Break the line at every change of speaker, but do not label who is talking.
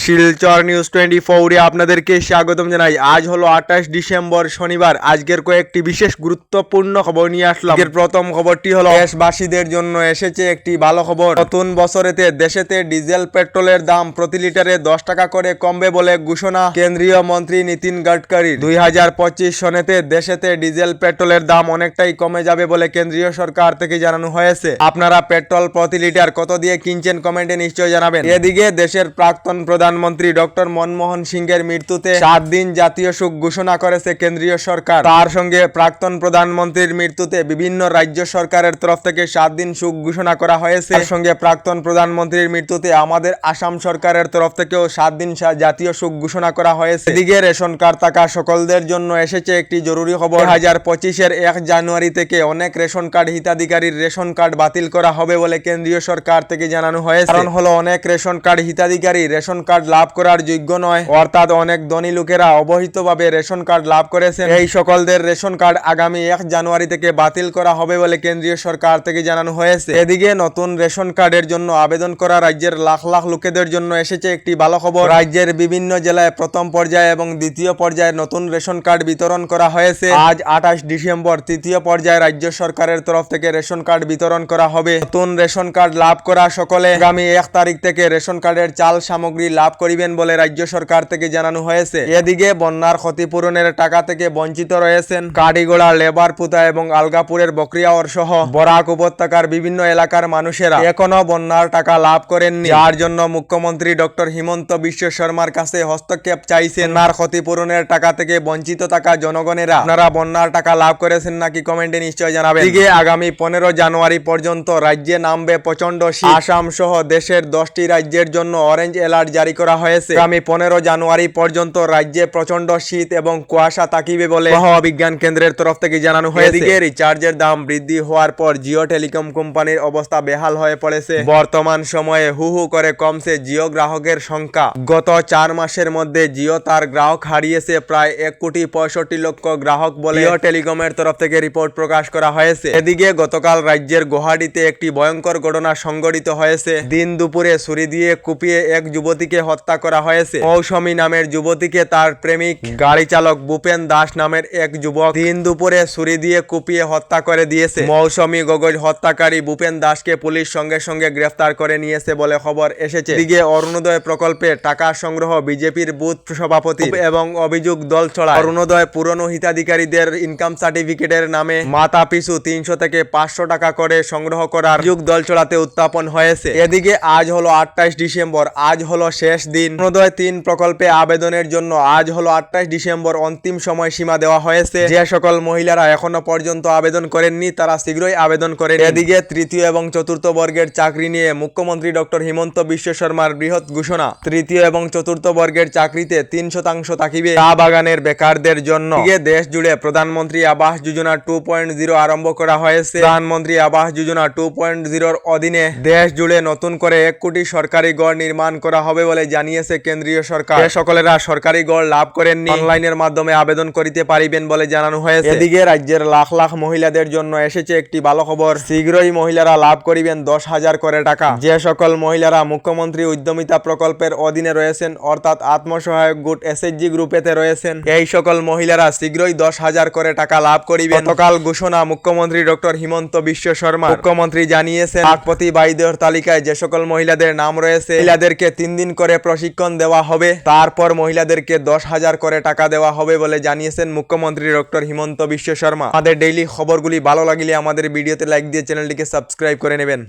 Silchar news 24 আপনাদেরকে স্বাগতম জানাই। আজ হলো 28 ডিসেম্বর শনিবার। আজকের কয়েকটি বিশেষ গুরুত্বপূর্ণ খবর নিয়ে আসলাম। আজকের প্রথম খবরটি হলো দেশবাসীদের জন্য এসেছে একটি ভালো খবর। নতুন বছরেতে দেশেতে ডিজেল পেট্রোলের দাম প্রতি লিটারে 10 টাকা করে কমবে বলে ঘোষণা কেন্দ্রীয় মন্ত্রী নীতিন গাডকারির। 2025 সনেতে দেশেতে ডিজেল পেট্রোলের দাম অনেকটাই কমে যাবে বলে কেন্দ্রীয় সরকার থেকে জানানো হয়েছে। আপনারা পেট্রোল প্রতি লিটার কত দিয়ে কিনছেন কমেন্টে নিশ্চয় জানাবেন। এদিকে দেশের প্রাক্তন প্রধানমন্ত্রী ডক্টর মনমোহন সিংয়ের মৃত্যুতে 7 দিন জাতীয় শোক ঘোষণা করেছে কেন্দ্রীয় সরকার। তার সঙ্গে প্রাক্তন প্রধানমন্ত্রীর মৃত্যুতে বিভিন্ন রাজ্য সরকারের তরফ থেকে 7 দিন শোক ঘোষণা করা হয়েছে। তার সঙ্গে প্রাক্তন প্রধানমন্ত্রীর মৃত্যুতে আমাদের আসাম সরকারের তরফ থেকেও 7 দিন জাতীয় শোক ঘোষণা করা হয়েছে। এদিকে রেশন কার্ড থাকা সকলদের জন্য এসেছে একটি জরুরি খবর। 2025-এর 1 জানুয়ারি থেকে অনেক রেশন কার্ড হিতাধিকারীর রেশন কার্ড বাতিল করা হবে বলে কেন্দ্রীয় সরকার থেকে জানানো হয়েছে। কারণ হলো অনেক রেশন কার্ড হিতাধিকারী রেশন কার্ড লাভ করার যোগ্য নয়, অর্থাৎ অনেক ধনী লোকেরা অবৈধভাবে রেশন কার্ড লাভ করেছেন। এই সকলদের রেশন কার্ড আগামী 1 জানুয়ারি থেকে বাতিল করা হবে বলে কেন্দ্রীয় সরকার থেকে জানানো হয়েছে। এদিকে নতুন রেশন কার্ডের জন্য আবেদন করা রাজ্যের লাখ লাখ লোকেদের জন্য এসেছে একটি ভালো খবর। রাজ্যের বিভিন্ন জেলায় প্রথম পর্যায়ে এবং দ্বিতীয় পর্যায়ে নতুন রেশন কার্ড বিতরণ করা হয়েছে। আজ 28 ডিসেম্বর তৃতীয় পর্যায়ে রাজ্য সরকারের তরফ থেকে রেশন কার্ড বিতরণ করা হবে। নতুন রেশন কার্ড লাভ করা সকলে আগামী 1 তারিখ থেকে রেশন কার্ডের চাল সামগ্রী লাভ করিবেন বলে রাজ্য সরকার থেকে জানানো হয়েছে। এদিকে বন্যার ক্ষতিপূরণের টাকা থেকে বঞ্চিত রয়েছেন কাটিগড়া, লেবারপুতা এবং আলগাপুরের বকরিয়াওর সহ বরাক উপত্যকার বিভিন্ন এলাকার মানুষেরা এখনো বন্যার টাকা লাভ করেননি, যার জন্য মুখ্যমন্ত্রী ডক্টর হিমন্ত বিশ্ব শর্মার কাছে হস্তক্ষেপ চাইছেন। বন্যার ক্ষতিপূরণের টাকা থেকে বঞ্চিত থাকা জনগণেরা আপনারা বন্যার টাকা লাভ করেছেন নাকি কমেন্টে নিশ্চয় জানাবেন। এদিকে আগামী 15 জানুয়ারি পর্যন্ত রাজ্যে নামবে প্রচন্ড শীত। আসাম সহ দেশের 10টি রাজ্যের জন্য অরেঞ্জ অ্যালার্ট জারি করা হয়েছে। আগামী 15 জানুয়ারি পর্যন্ত রাজ্যে প্রচন্ড শীত এবং কুয়াশা থাকিবে বলে আবহাওয়া বিজ্ঞান কেন্দ্রের তরফ থেকে জানানো হয়েছে। এদিকে রিচার্জের দাম বৃদ্ধি হওয়ার পর জিও টেলিকম কোম্পানির অবস্থা বেহাল হয়ে পড়েছে। বর্তমান সময়ে হু হু করে কমছে জিও গ্রাহকের সংখ্যা। গত 4 মাসের মধ্যে জিও তার গ্রাহক হারিয়েছে প্রায় 1,65,00,000 গ্রাহক বলে জিও টেলিকমের তরফ থেকে রিপোর্ট প্রকাশ করা হয়েছে। এদিকে গতকাল রাজ্যের গুয়াহাটিতে একটি ভয়ঙ্কর ঘটনা সংঘটিত হয়েছে। দিন দুপুরে ছুরি দিয়ে কুপিয়ে এক যুবতীকে হত্যা করা হয়েছে। মৌসুমী নামের যুবতীকে তার প্রেমিক গাড়ি চালক ভূপেন দাস নামের এক যুবক দিন দুপুরে ছুরি দিয়ে কুপিয়ে হত্যা করে দিয়েছে। মৌসুমী গগৈ হত্যাকারী ভূপেন দাসকে পুলিশ সঙ্গে সঙ্গে গ্রেফতার করে নিয়েছে বলে খবর এসেছে। এদিকে অরুণোদয় প্রকল্পে টাকা সংগ্রহ বিজেপির বুথ সভাপতি এবং অভিযোগ দল ছড়া অরুণোদয় পুরনো হিতাধিকারীদের ইনকাম সার্টিফিকেটের নামে মাথা পিছু 300 থেকে 500 টাকা করে সংগ্রহ করার অভিযোগ দল ছড়াতে উত্থাপন হয়েছে। এদিকে আজ হলো 28 ডিসেম্বর, আজ হলো শেষ দিন অরুণোদয় 3 প্রকল্পে আবেদনের জন্য। আজ হলো 28 ডিসেম্বর অন্তিম সময় সীমা দেওয়া হয়েছে। যে সকল মহিলারা এখনো পর্যন্ত আবেদন করেননি তারা শীঘ্রই আবেদন করেন। এদিকে তৃতীয় এবং চতুর্থ বর্গের চাকরি নিয়ে মুখ্যমন্ত্রী ডক্টর হিমন্ত বিশ্ব শর্মার বৃহৎ ঘোষণা। তৃতীয় এবং চতুর্থ বর্গের চাকরিতে 3% থাকিবে চা বাগানের বেকারদের জন্য। দেশ জুড়ে প্রধানমন্ত্রী আবাস যোজনা 2.0 আরম্ভ করা হয়েছে। প্রধানমন্ত্রী আবাস যোজনা 2.0-র অধীনে দেশ জুড়ে নতুন করে 1 কোটি সরকারি গড় নির্মাণ করা হবে বলে জানিয়েছে কেন্দ্রীয় সরকার। যে সকলেরা সরকারি গড় লাভ করেননি অনলাইনের মাধ্যমে আবেদন করিতে পারিবেন বলে জানানো হয়েছে। এদিকে রাজ্যের লাখ লাখ মহিলাদের জন্য এসেছে একটি ভালো খবর। শীঘ্রই মহিলারা লাভ করিবেন 10,000 করে টাকা। যে সকল মহিলারা মুখ্যমন্ত্রী উদ্যমিতা প্রকল্পের অধীনে রয়েছেন, অর্থাৎ আত্মসহায়ক গোট এসএইচজি গ্রুপেতে রয়েছেন, এই সকল মহিলারা শীঘ্রই 10,000 করে টাকা লাভ করিবেন। গতকাল ঘোষণা মুখ্যমন্ত্রী ডক্টর হিমন্ত বিশ্ব শর্মা। মুখ্যমন্ত্রী জানিয়েছেন লাখপতি বাইদের তালিকায় যে সকল মহিলাদের নাম রয়েছে মহিলাদেরকে 3 দিন করে প্রশিক্ষণ দেওয়া হবে, তারপর মহিলাদেরকে 10,000 করে টাকা দেওয়া হবে বলে জানিয়েছেন মুখ্যমন্ত্রী ডক্টর হিমন্ত বিশ্ব শর্মা। আমাদের ডেইলি খবরগুলি ভালো লাগলে আমাদের ভিডিওতে লাইক দিয়ে চ্যানেলটিকে সাবস্ক্রাইব করে নেবেন।